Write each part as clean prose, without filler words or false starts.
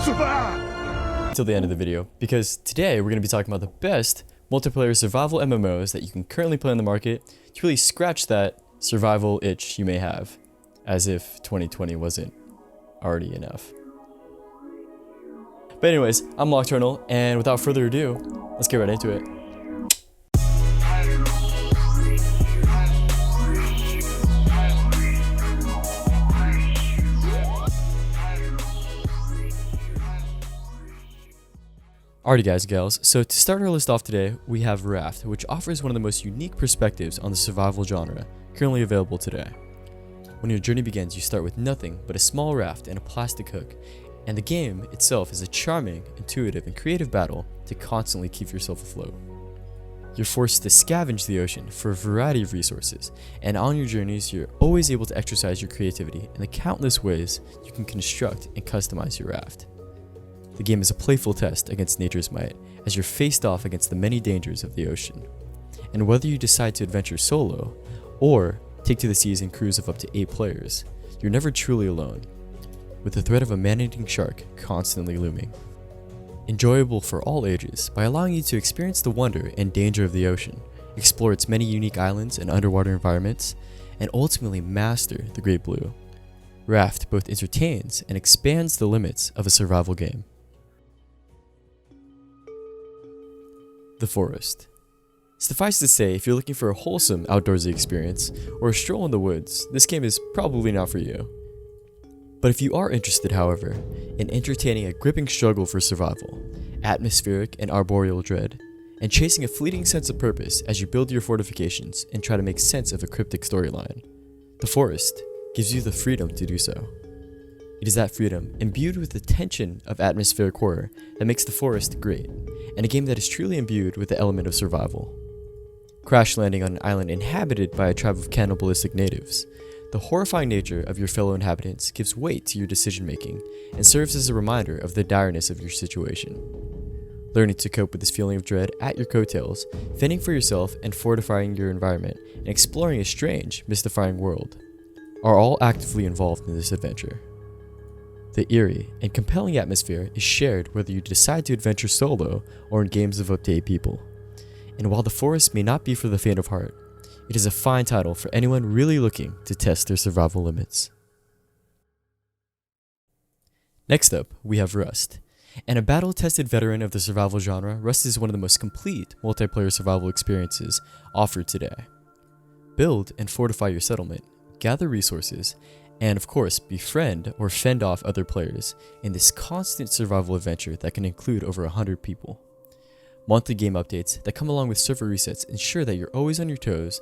Till the end of the video, because today we're going to be talking about the best multiplayer survival MMOs that you can currently play on the market to really scratch that survival itch you may have, as if 2020 wasn't already enough. But anyways, I'm Nocturnal, and without further ado, let's get right into it. Alrighty guys and gals, so to start our list off today, we have RAFT, which offers one of the most unique perspectives on the survival genre currently available today. When your journey begins, you start with nothing but a small raft and a plastic hook, and the game itself is a charming, intuitive, and creative battle to constantly keep yourself afloat. You're forced to scavenge the ocean for a variety of resources, and on your journeys, you're always able to exercise your creativity in the countless ways you can construct and customize your raft. The game is a playful test against nature's might, as you're faced off against the many dangers of the ocean. And whether you decide to adventure solo, or take to the seas in crews of up to 8 players, you're never truly alone, with the threat of a man-eating shark constantly looming. Enjoyable for all ages by allowing you to experience the wonder and danger of the ocean, explore its many unique islands and underwater environments, and ultimately master the Great Blue. RAFT both entertains and expands the limits of a survival game. The Forest. Suffice to say, if you're looking for a wholesome outdoorsy experience or a stroll in the woods, this game is probably not for you. But if you are interested, however, in entertaining a gripping struggle for survival, atmospheric and arboreal dread, and chasing a fleeting sense of purpose as you build your fortifications and try to make sense of a cryptic storyline, The Forest gives you the freedom to do so. It is that freedom, imbued with the tension of atmospheric horror, that makes The Forest great, and a game that is truly imbued with the element of survival. Crash landing on an island inhabited by a tribe of cannibalistic natives, the horrifying nature of your fellow inhabitants gives weight to your decision making and serves as a reminder of the direness of your situation. Learning to cope with this feeling of dread at your coattails, fending for yourself and fortifying your environment, and exploring a strange, mystifying world are all actively involved in this adventure. The eerie and compelling atmosphere is shared whether you decide to adventure solo or in games of up to 8 people. And while The Forest may not be for the faint of heart, it is a fine title for anyone really looking to test their survival limits. Next up, we have Rust. And a battle-tested veteran of the survival genre, Rust is one of the most complete multiplayer survival experiences offered today. Build and fortify your settlement, gather resources, and of course, befriend or fend off other players in this constant survival adventure that can include over 100 people. Monthly game updates that come along with server resets ensure that you're always on your toes,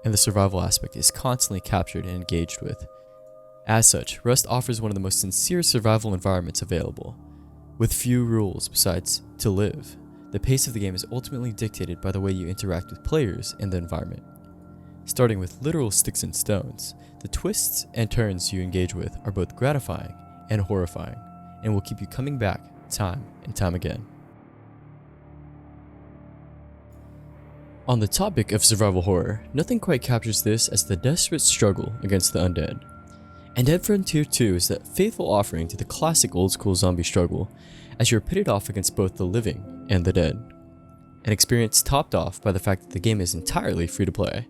and the survival aspect is constantly captured and engaged with. As such, Rust offers one of the most sincere survival environments available. With few rules besides to live, the pace of the game is ultimately dictated by the way you interact with players and the environment. Starting with literal sticks and stones, the twists and turns you engage with are both gratifying and horrifying, and will keep you coming back time and time again. On the topic of survival horror, nothing quite captures this as the desperate struggle against the undead. And Dead Frontier 2 is that faithful offering to the classic old school zombie struggle, as you're pitted off against both the living and the dead. An experience topped off by the fact that the game is entirely free to play.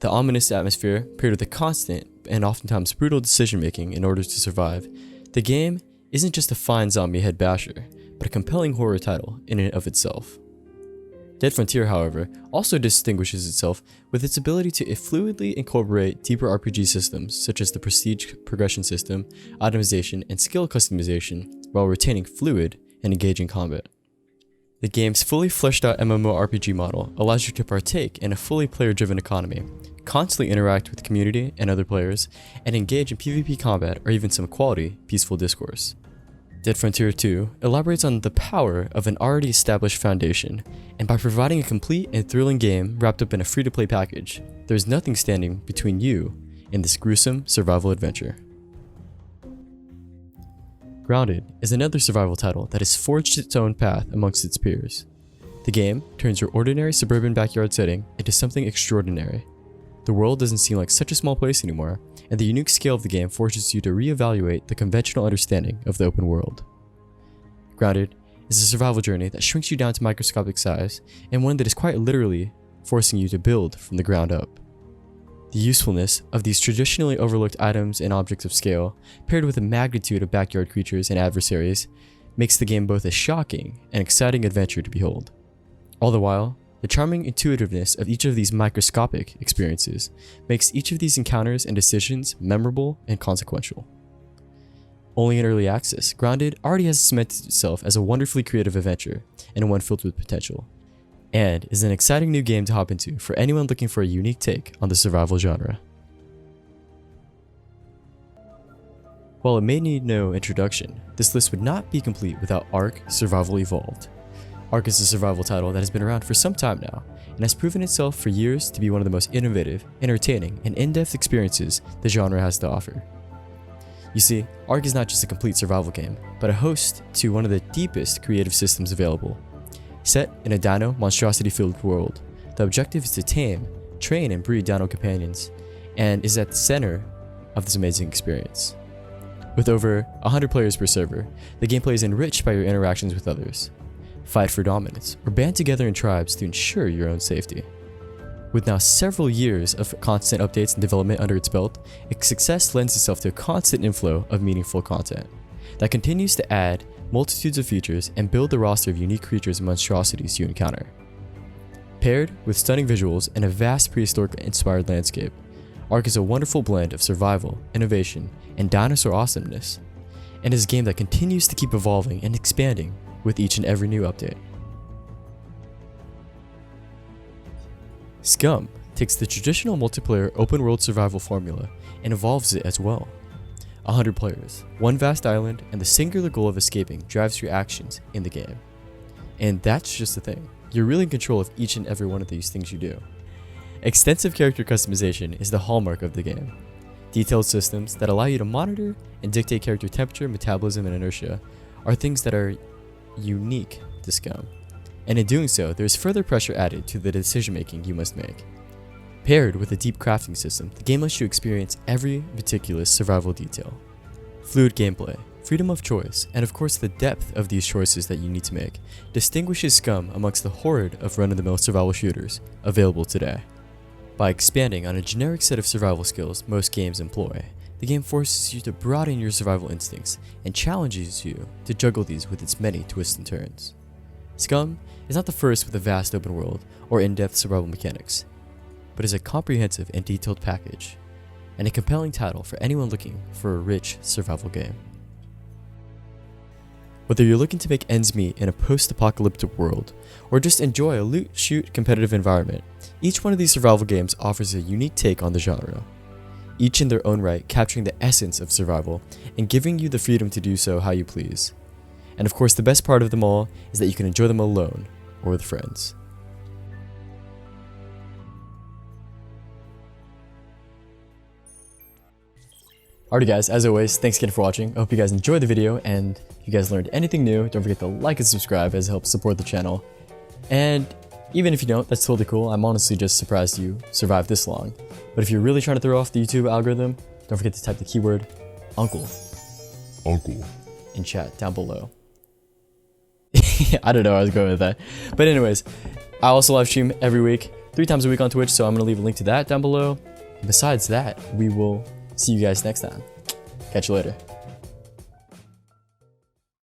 The ominous atmosphere, paired with the constant and oftentimes brutal decision making in order to survive, the game isn't just a fine zombie head basher, but a compelling horror title in and of itself. Dead Frontier, however, also distinguishes itself with its ability to fluidly incorporate deeper RPG systems such as the prestige progression system, itemization, and skill customization while retaining fluid and engaging combat. The game's fully fleshed out MMORPG model allows you to partake in a fully player-driven economy, constantly interact with the community and other players, and engage in PvP combat or even some quality, peaceful discourse. Dead Frontier 2 elaborates on the power of an already established foundation, and by providing a complete and thrilling game wrapped up in a free-to-play package, there is nothing standing between you and this gruesome survival adventure. Grounded is another survival title that has forged its own path amongst its peers. The game turns your ordinary suburban backyard setting into something extraordinary. the world doesn't seem like such a small place anymore, and the unique scale of the game forces you to reevaluate the conventional understanding of the open world. Grounded is a survival journey that shrinks you down to microscopic size, and one that is quite literally forcing you to build from the ground up. The usefulness of these traditionally overlooked items and objects of scale, paired with the magnitude of backyard creatures and adversaries, makes the game both a shocking and exciting adventure to behold. All the while, the charming intuitiveness of each of these microscopic experiences makes each of these encounters and decisions memorable and consequential. Only in early access, Grounded already has cemented itself as a wonderfully creative adventure and one filled with potential, and is an exciting new game to hop into for anyone looking for a unique take on the survival genre. While it may need no introduction, this list would not be complete without Ark Survival Evolved. Ark is a survival title that has been around for some time now, and has proven itself for years to be one of the most innovative, entertaining, and in-depth experiences the genre has to offer. You see, Ark is not just a complete survival game, but a host to one of the deepest creative systems available. Set in a dino monstrosity-filled world, the objective is to tame, train, and breed dino companions, and is at the center of this amazing experience. With over 100 players per server, the gameplay is enriched by your interactions with others. Fight for dominance, or band together in tribes to ensure your own safety. With now several years of constant updates and development under its belt, its success lends itself to a constant inflow of meaningful content that continues to add multitudes of features and build the roster of unique creatures and monstrosities you encounter. Paired with stunning visuals and a vast prehistoric-inspired landscape, Ark is a wonderful blend of survival, innovation, and dinosaur awesomeness, and is a game that continues to keep evolving and expanding with each and every new update. Scum takes the traditional multiplayer open-world survival formula and evolves it as well. 100 players, one vast island, and the singular goal of escaping drives your actions in the game. And that's just the thing. You're really in control of each and every one of these things you do. Extensive character customization is the hallmark of the game. Detailed systems that allow you to monitor and dictate character temperature, metabolism, and inertia are things that are unique to Scum, and in doing so, there is further pressure added to the decision making you must make. Paired with a deep crafting system, the game lets you experience every meticulous survival detail. Fluid gameplay, freedom of choice, and of course the depth of these choices that you need to make distinguishes Scum amongst the horde of run-of-the-mill survival shooters available today. By expanding on a generic set of survival skills most games employ, the game forces you to broaden your survival instincts and challenges you to juggle these with its many twists and turns. Scum is not the first with a vast open world or in-depth survival mechanics, but is a comprehensive and detailed package, and a compelling title for anyone looking for a rich survival game. Whether you're looking to make ends meet in a post-apocalyptic world, or just enjoy a loot-shoot competitive environment, each one of these survival games offers a unique take on the genre, each in their own right capturing the essence of survival and giving you the freedom to do so how you please. And of course, the best part of them all is that you can enjoy them alone or with friends. Alrighty guys, as always, thanks again for watching. I hope you guys enjoyed the video, and if you guys learned anything new, don't forget to like and subscribe as it helps support the channel. And even if you don't, that's totally cool. I'm honestly just surprised you survived this long. But if you're really trying to throw off the YouTube algorithm, don't forget to type the keyword uncle in chat down below. I don't know where I was going with that. But anyways, I also live stream every week, 3 times a week on Twitch, so I'm going to leave a link to that down below. Besides that, we will see you guys next time. Catch you later.